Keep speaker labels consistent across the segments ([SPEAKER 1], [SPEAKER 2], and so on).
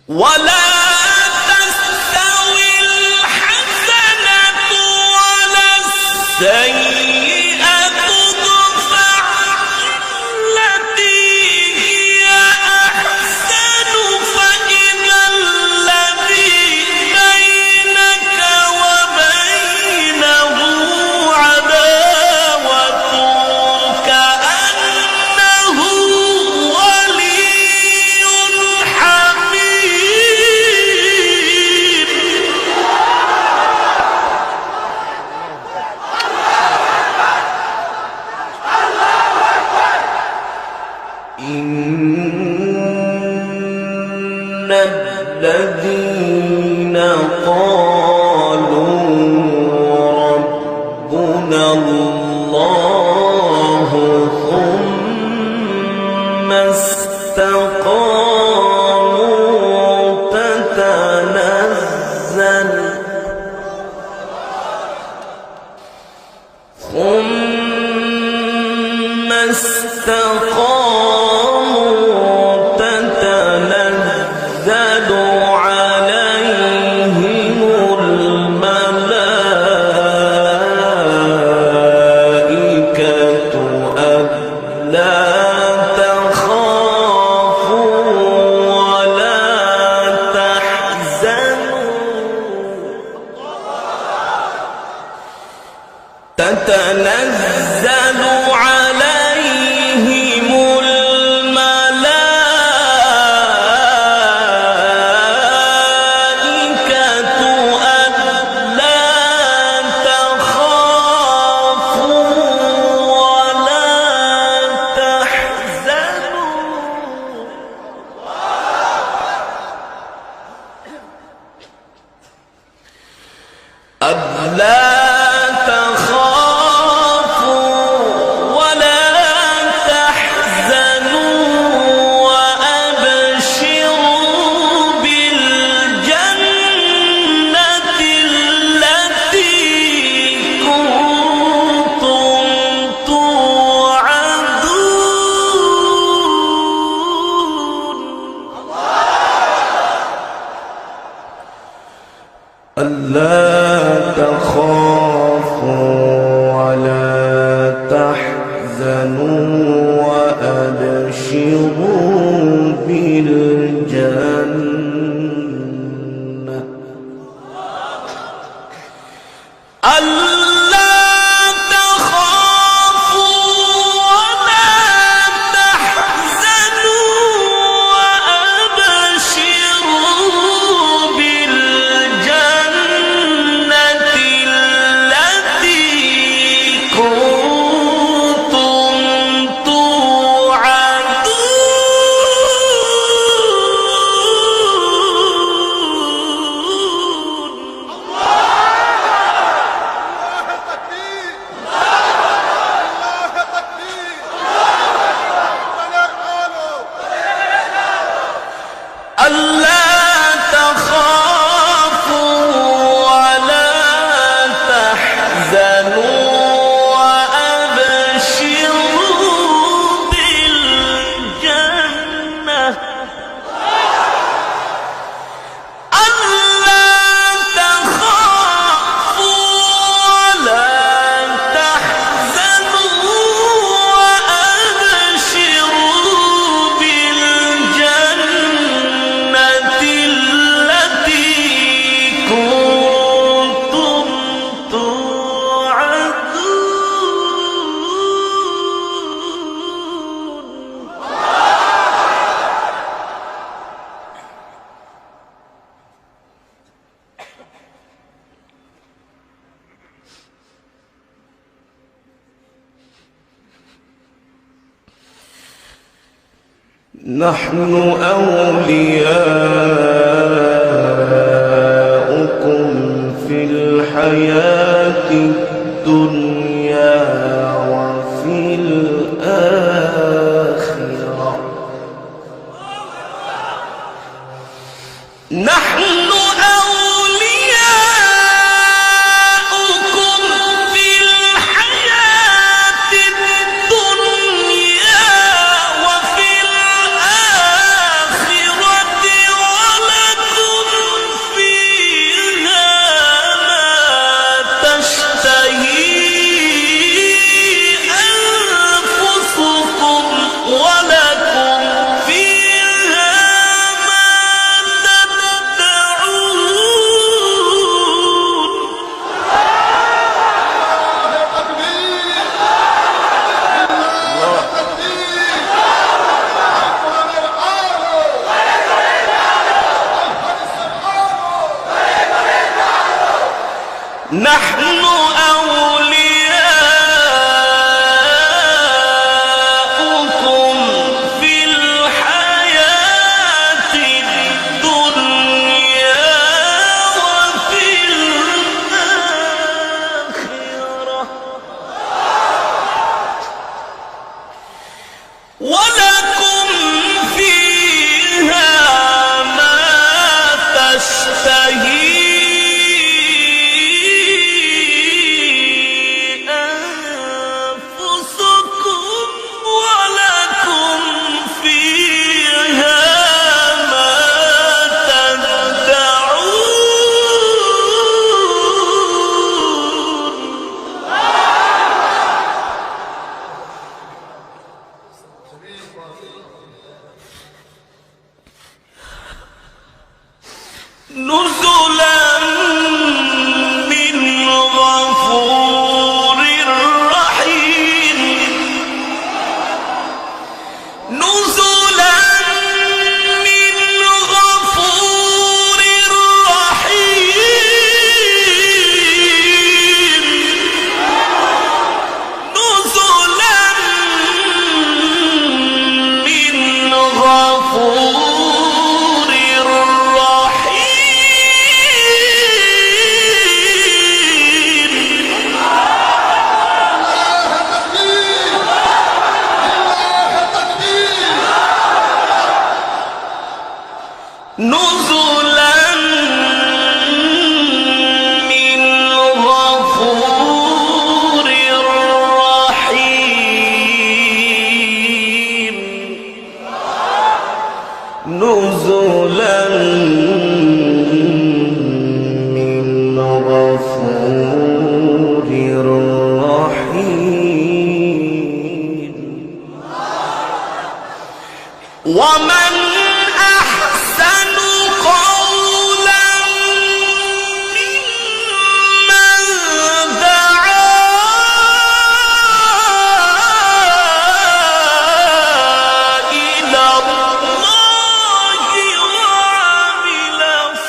[SPEAKER 1] ولا تستوي الحسنة ولا السيئة ادفع بالتي هي أحسن فإذا الذي بينك وبينه عداوة كأنه ولي حميم. إن الذين قالوا ربنا الله ثم استقاموا تتنزل عليهم الملائكة ألا تخافوا ولا تحزنوا تتنزل عليهم الملائكة ألا تخافوا ولا تحزنوا ألا تخافوا ولا تحزنوا وأبشروا بالجنة ألا تخافوا ولا تحزنوا وأبشروا بالجنة التي كنتم نحن أولياؤكم في الحياة الدنيا وفي الآخرة نحن ولا نحن أولياؤكم في الحياة الدنيا وفي الآخرة ولكم فيها ما تشتهي أنفسكم ولكم فيها ما تدعون نزلا من غفور رحيم نزلا من غفور رحيم نزلا من غفور نزلا من غفور رحيم نزلا من غفور رحيم ومن أحسن قولا ممن دعا إلى الله وعمل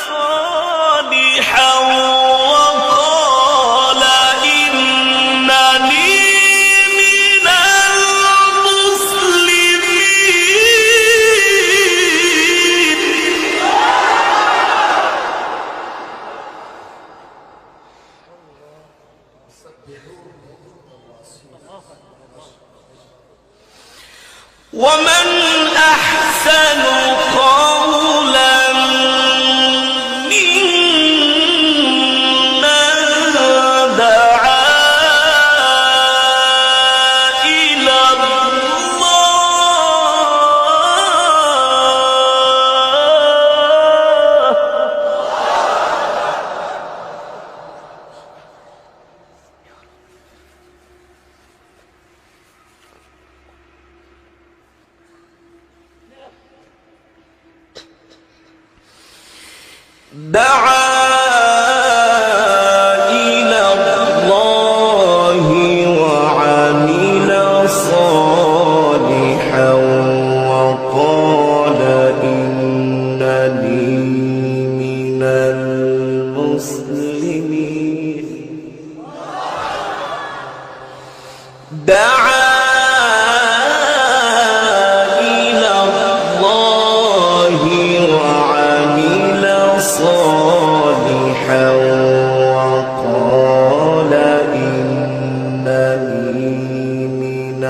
[SPEAKER 1] صالحا وقال إنني من المسلمين ومن أحسن قولا ممن دعا إلى الله وعمل صالحا وقال إنني من المسلمين دعا إلى الله وعمل صالحا وقال إنني من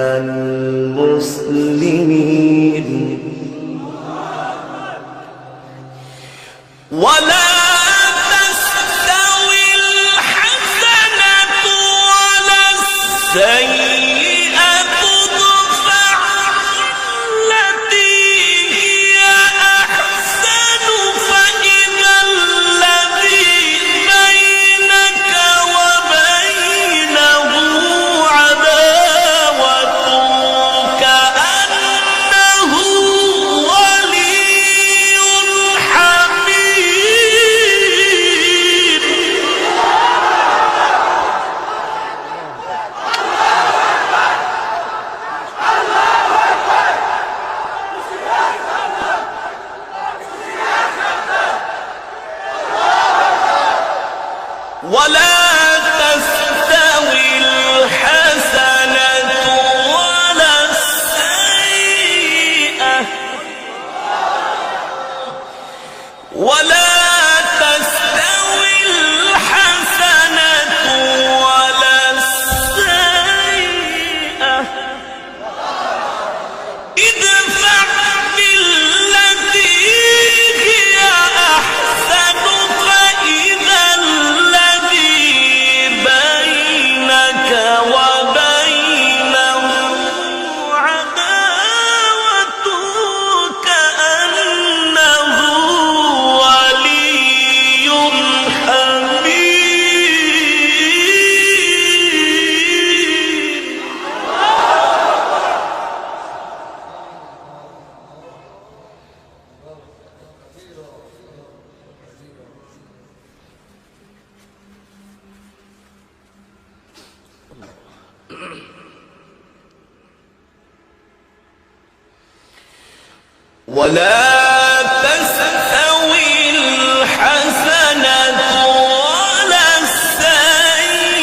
[SPEAKER 1] المسلمين ولا تستوي الحسنة ولا السيئة ادفع التي هي أحسن فإذا الذي بينك وبينه عداوة كأنه ولي حميم ولا تستوي الحسنة ولا السيئة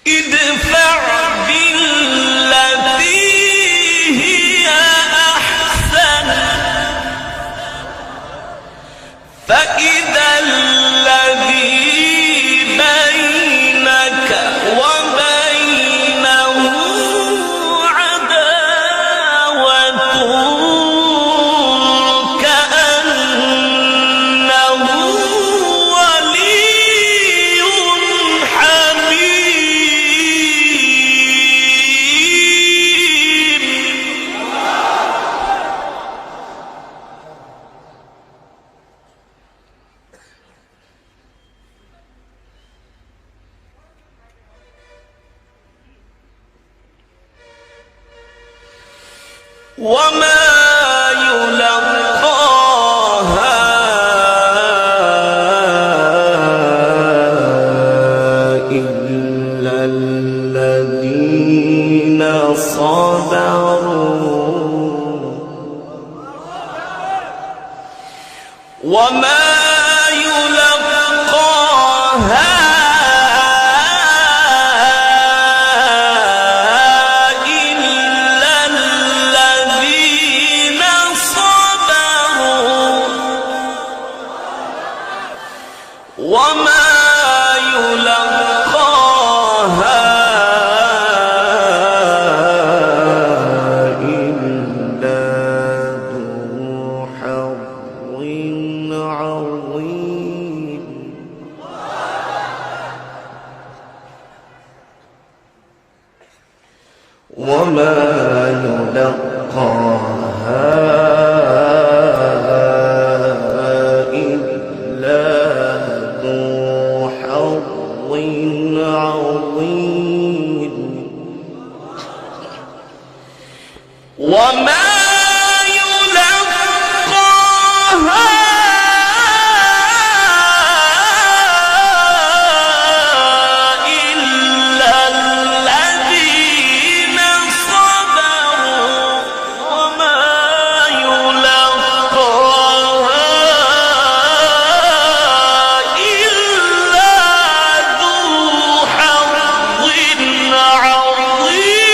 [SPEAKER 1] ادفع بالتي هي أحسن فإذا الذي بينك وبينه عداوة كأنه ولي حميم. وما يلقاها إلا الذين صبروا وما يلقاها وما يلقاها إلا ذو حظ عظيم. وما يلقاها وما يلقاها إلا الذين صبروا وما يلقاها إلا ذو حظ عظيم.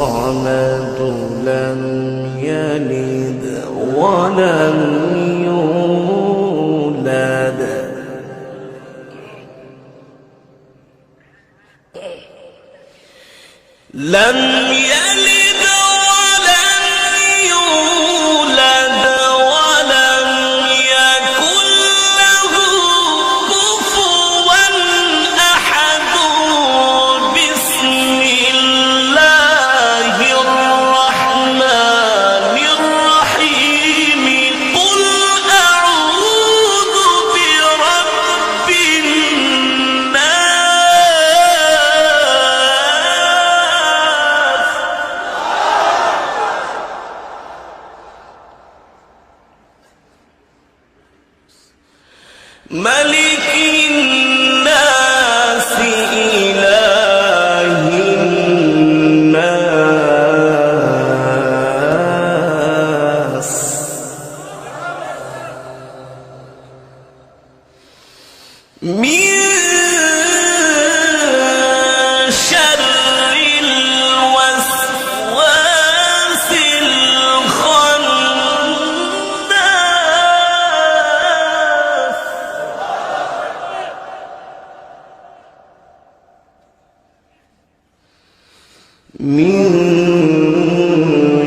[SPEAKER 2] الصمد لم يلد ولم يولد لم يلد ولم يولد ولم يكن له كفوا أحد بسم الله الرحمن الرحيم قل أعوذ برب الناس ملك الناس إله الناس من شر الوسواس الخناس من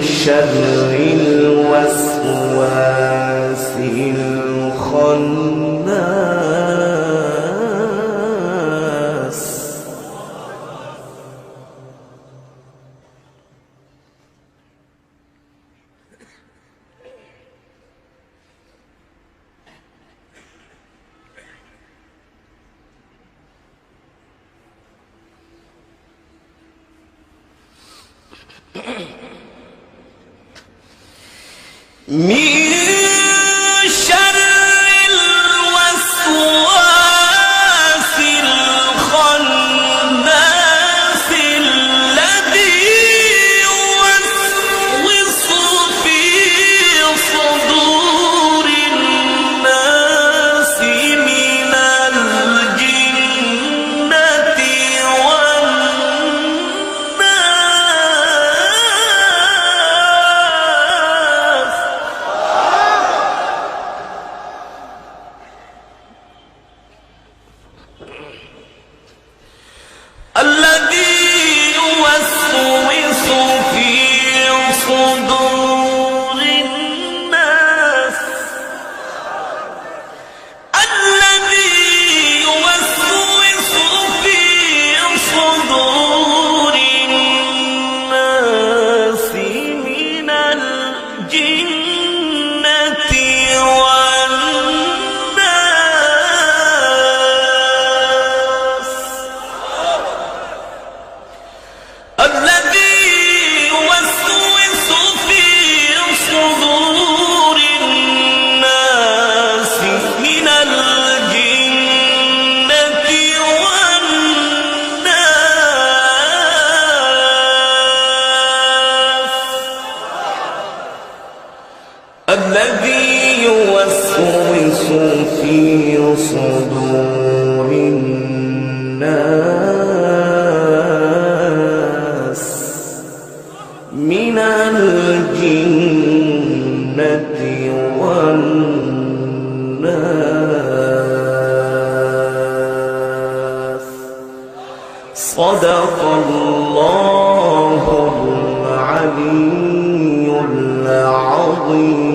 [SPEAKER 2] شر الوسواس الخناس من شر الوسواس الخناس الذي يوسوس في صدور الناس من الجنة والناس الذي يوسوس في صدور الناس الذي يوسوس في صدور الناس من الجنة والناس الذي يوسوس في صدور الناس من الجنة والناس الذي يوسوس في صدور الناس من الجنة والناس صدق الله العلي العظيم.